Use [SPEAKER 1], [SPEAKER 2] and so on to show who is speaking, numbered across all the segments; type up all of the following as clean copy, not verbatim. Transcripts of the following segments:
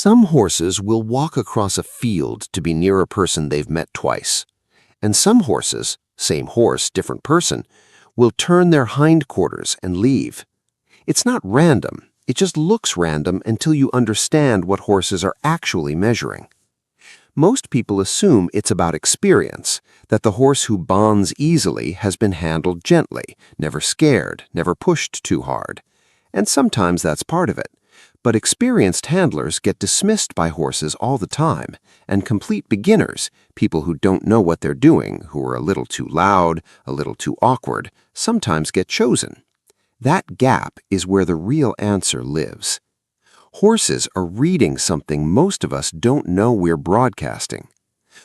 [SPEAKER 1] Some horses will walk across a field to be near a person they've met twice. And some horses, same horse, different person, will turn their hindquarters and leave. It's not random. It just looks random until you understand what horses are actually measuring. Most people assume it's about experience, that the horse who bonds easily has been handled gently, never scared, never pushed too hard. And sometimes that's part of it. But experienced handlers get dismissed by horses all the time, and complete beginners, people who don't know what they're doing, who are a little too loud, a little too awkward, sometimes get chosen. That gap is where the real answer lives. Horses are reading something most of us don't know we're broadcasting.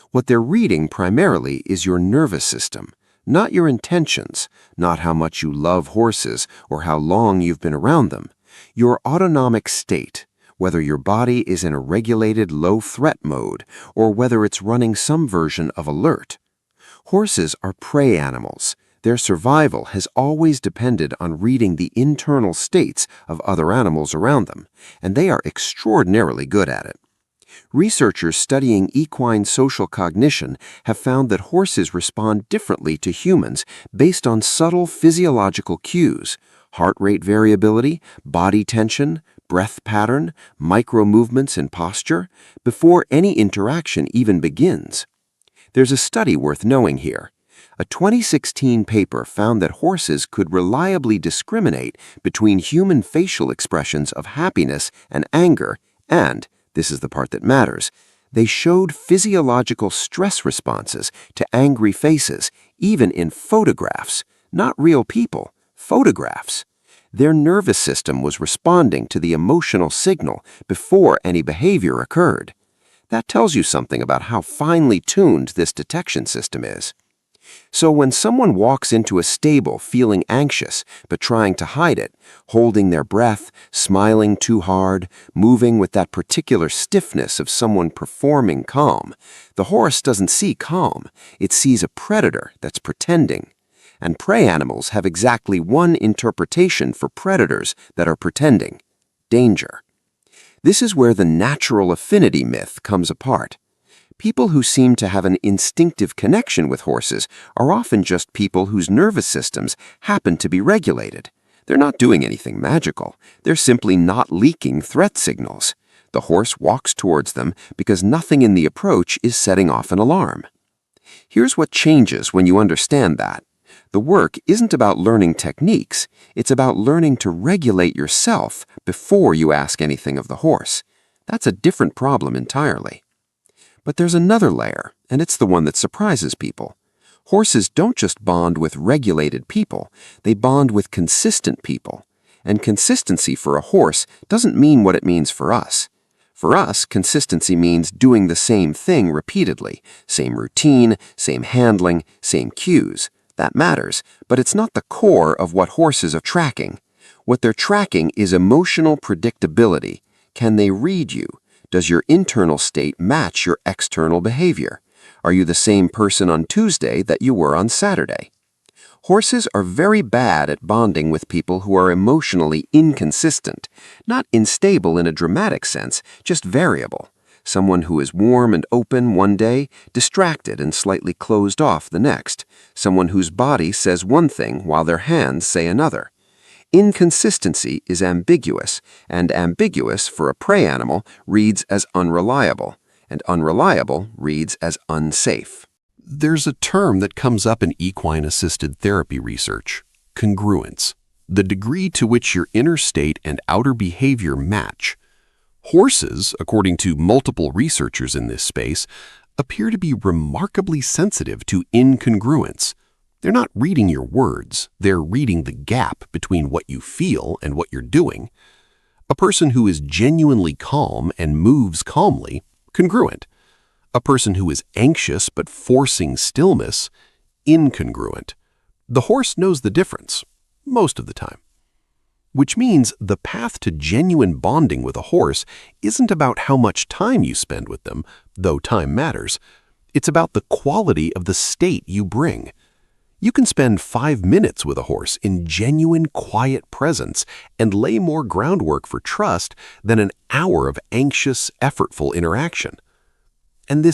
[SPEAKER 1] What they're reading primarily is your nervous system, not your intentions, not how much you love horses or how long you've been around them. Your autonomic state, whether your body is in a regulated low-threat mode or whether it's running some version of alert. Horses are prey animals. Their survival has always depended on reading the internal states of other animals around them, and they are extraordinarily good at it. Researchers studying equine social cognition have found that horses respond differently to humans based on subtle physiological cues, heart rate variability, body tension, breath pattern, micro-movements in posture, before any interaction even begins. There's a study worth knowing here. A 2016 paper found that horses could reliably discriminate between human facial expressions of happiness and anger, and, this is the part that matters, they showed physiological stress responses to angry faces, even in photographs, not real people. Photographs. Their nervous system was responding to the emotional signal before any behavior occurred. That tells you something about how finely tuned this detection system is. So when someone walks into a stable feeling anxious but trying to hide it, holding their breath, smiling too hard, moving with that particular stiffness of someone performing calm, the horse doesn't see calm. It sees a predator that's pretending. And prey animals have exactly one interpretation for predators that are pretending: danger. This is where the natural affinity myth comes apart. People who seem to have an instinctive connection with horses are often just people whose nervous systems happen to be regulated. They're not doing anything magical. They're simply not leaking threat signals. The horse walks towards them because nothing in the approach is setting off an alarm. Here's what changes when you understand that. The work isn't about learning techniques. It's about learning to regulate yourself before you ask anything of the horse. That's a different problem entirely. But there's another layer, and it's the one that surprises people. Horses don't just bond with regulated people, they bond with consistent people. And consistency for a horse doesn't mean what it means for us. For us, consistency means doing the same thing repeatedly, same routine, same handling, same cues. That matters, but it's not the core of what horses are tracking. What they're tracking is emotional predictability. Can they read you? Does your internal state match your external behavior? Are you the same person on Tuesday that you were on Saturday? Horses are very bad at bonding with people who are emotionally inconsistent, not unstable in a dramatic sense, just variable. Someone who is warm and open one day, distracted and slightly closed off the next. Someone whose body says one thing while their hands say another. Inconsistency is ambiguous, and ambiguous for a prey animal reads as unreliable, and unreliable reads as unsafe.
[SPEAKER 2] There's a term that comes up in equine-assisted therapy research: congruence, the degree to which your inner state and outer behavior match. Horses, according to multiple researchers in this space, appear to be remarkably sensitive to incongruence. They're not reading your words, they're reading the gap between what you feel and what you're doing. A person who is genuinely calm and moves calmly, congruent. A person who is anxious but forcing stillness, incongruent. The horse knows the difference, most of the time. Which means the path to genuine bonding with a horse isn't about how much time you spend with them, though time matters. It's about the quality of the state you bring. You can spend 5 minutes with a horse in genuine quiet presence and lay more groundwork for trust than an hour of anxious, effortful interaction. And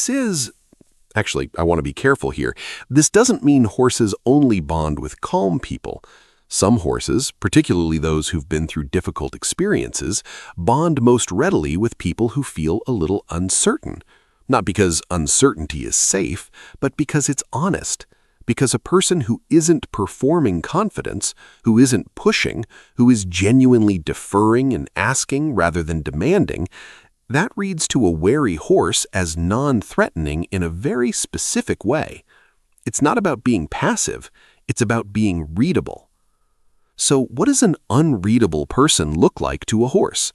[SPEAKER 2] actually, I want to be careful here. This doesn't mean horses only bond with calm people. Some horses, particularly those who've been through difficult experiences, bond most readily with people who feel a little uncertain. Not because uncertainty is safe, but because it's honest. Because a person who isn't performing confidence, who isn't pushing, who is genuinely deferring and asking rather than demanding, that reads to a wary horse as non-threatening in a very specific way. It's not about being passive, it's about being readable. So what does an unreadable person look like to a horse?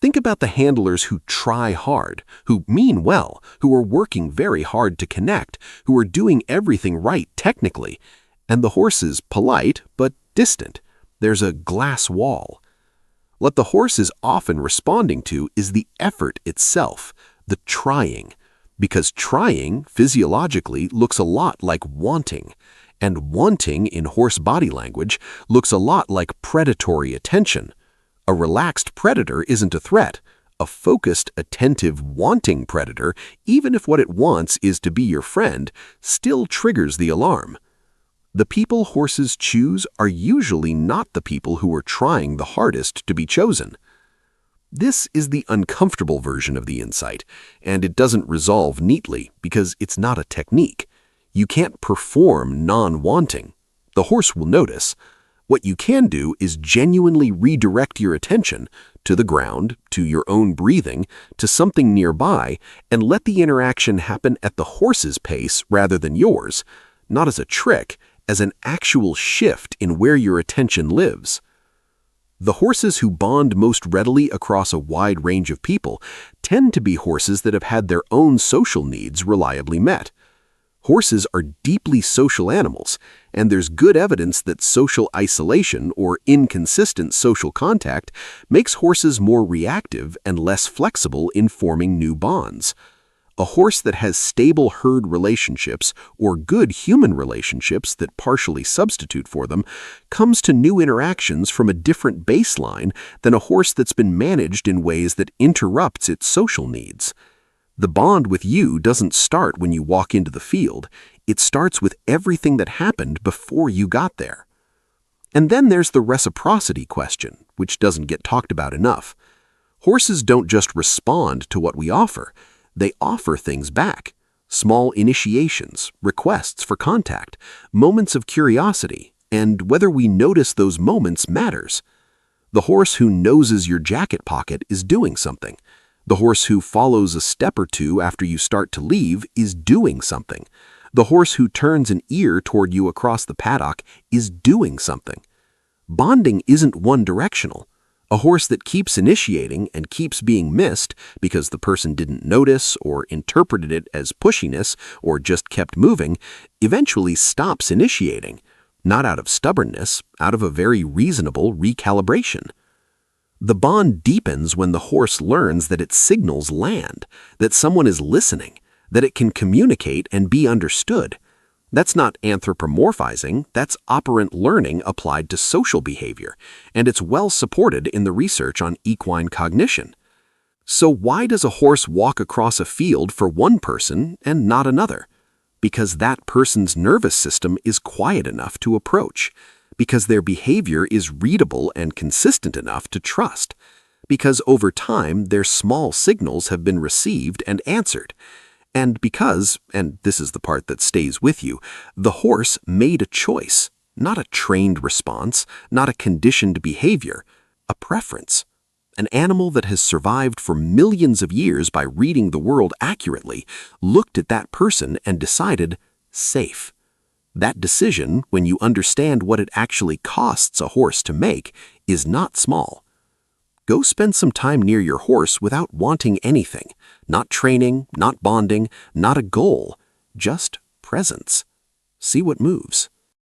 [SPEAKER 2] Think about the handlers who try hard, who mean well, who are working very hard to connect, who are doing everything right technically, and the horse is polite but distant. There's a glass wall. What the horse is often responding to is the effort itself, the trying, because trying physiologically looks a lot like wanting, and wanting in horse body language looks a lot like predatory attention. A relaxed predator isn't a threat. A focused, attentive, wanting predator, even if what it wants is to be your friend, still triggers the alarm. The people horses choose are usually not the people who are trying the hardest to be chosen. This is the uncomfortable version of the insight, and it doesn't resolve neatly because it's not a technique. You can't perform non-wanting. The horse will notice. What you can do is genuinely redirect your attention to the ground, to your own breathing, to something nearby, and let the interaction happen at the horse's pace rather than yours, not as a trick, as an actual shift in where your attention lives. The horses who bond most readily across a wide range of people tend to be horses that have had their own social needs reliably met. Horses are deeply social animals, and there's good evidence that social isolation or inconsistent social contact makes horses more reactive and less flexible in forming new bonds. A horse that has stable herd relationships or good human relationships that partially substitute for them comes to new interactions from a different baseline than a horse that's been managed in ways that interrupts its social needs. The bond with you doesn't start when you walk into the field. It starts with everything that happened before you got there. And then there's the reciprocity question, which doesn't get talked about enough. Horses don't just respond to what we offer. They offer things back. Small initiations, requests for contact, moments of curiosity, and whether we notice those moments matters. The horse who noses your jacket pocket is doing something. The horse who follows a step or two after you start to leave is doing something. The horse who turns an ear toward you across the paddock is doing something. Bonding isn't one-directional. A horse that keeps initiating and keeps being missed because the person didn't notice or interpreted it as pushiness or just kept moving eventually stops initiating, not out of stubbornness, out of a very reasonable recalibration. The bond deepens when the horse learns that its signals land, that someone is listening, that it can communicate and be understood. That's not anthropomorphizing, that's operant learning applied to social behavior, and it's well supported in the research on equine cognition. So why does a horse walk across a field for one person and not another? Because that person's nervous system is quiet enough to approach. Because their behavior is readable and consistent enough to trust. Because over time their small signals have been received and answered. And because, and this is the part that stays with you, the horse made a choice, not a trained response, not a conditioned behavior, a preference. An animal that has survived for millions of years by reading the world accurately looked at that person and decided, safe. That decision, when you understand what it actually costs a horse to make, is not small. Go spend some time near your horse without wanting anything, not training, not bonding, not a goal, just presence. See what moves.